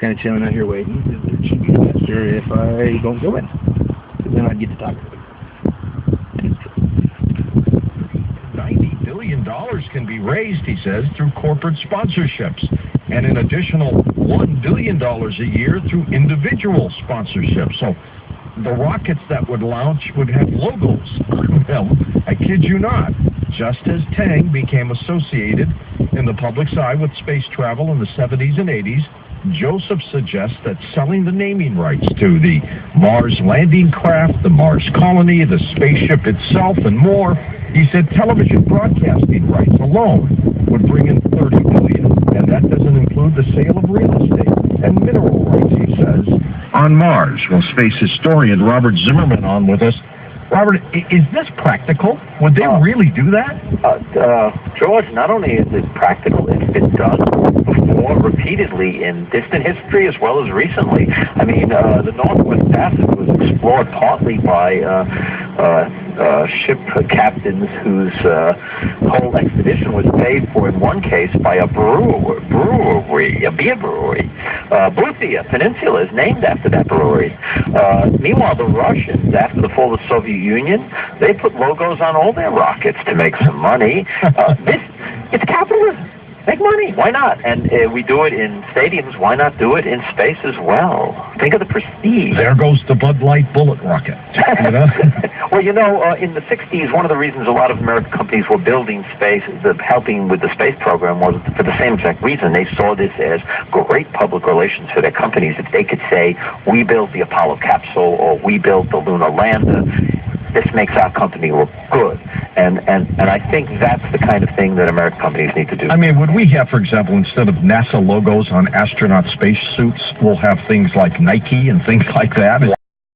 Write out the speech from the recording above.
kind of chilling out here waiting, because it should be faster if I don't go in. Because then I'd get to talk to them. $90 billion can be raised, he says, through corporate sponsorships, and an additional $1 billion a year through individual sponsorships. So the rockets that would launch would have logos on them. I kid you not. Just as Tang became associated in the public's eye with space travel in the 70s and 80s, Joseph suggests that selling the naming rights to the Mars landing craft, the Mars colony, the spaceship itself, and more, he said television broadcasting rights alone would bring in $30 billion, and that doesn't include the sale of real estate and mineral rights, he says, on Mars. Well, space historian Robert Zimmerman on with us. Robert, is this practical? Would they really do that? George, not only is it practical, it's been done before repeatedly in distant history as well as recently. I mean, the Northwest Passage was explored partly by ship captains whose whole expedition was paid for, in one case, by a brewery, a beer brewery. Boothia Peninsula is named after that brewery. Meanwhile, the Russians, after the fall of the Soviet Union, they put logos on all their rockets to make some money. It's capitalism. Make money. Why not? And we do it in stadiums. Why not do it in space as well? Think of the prestige. There goes the Bud Light bullet rocket. You know? Well, you know, in the 60s, one of the reasons a lot of American companies were building space, helping with the space program, was for the same exact reason. They saw this as great public relations for their companies. If they could say, we built the Apollo capsule, or we built the lunar lander, this makes our company look good. And I think that's the kind of thing that American companies need to do. I mean, would we have, for example, instead of NASA logos on astronaut spacesuits, we'll have things like Nike and things like that?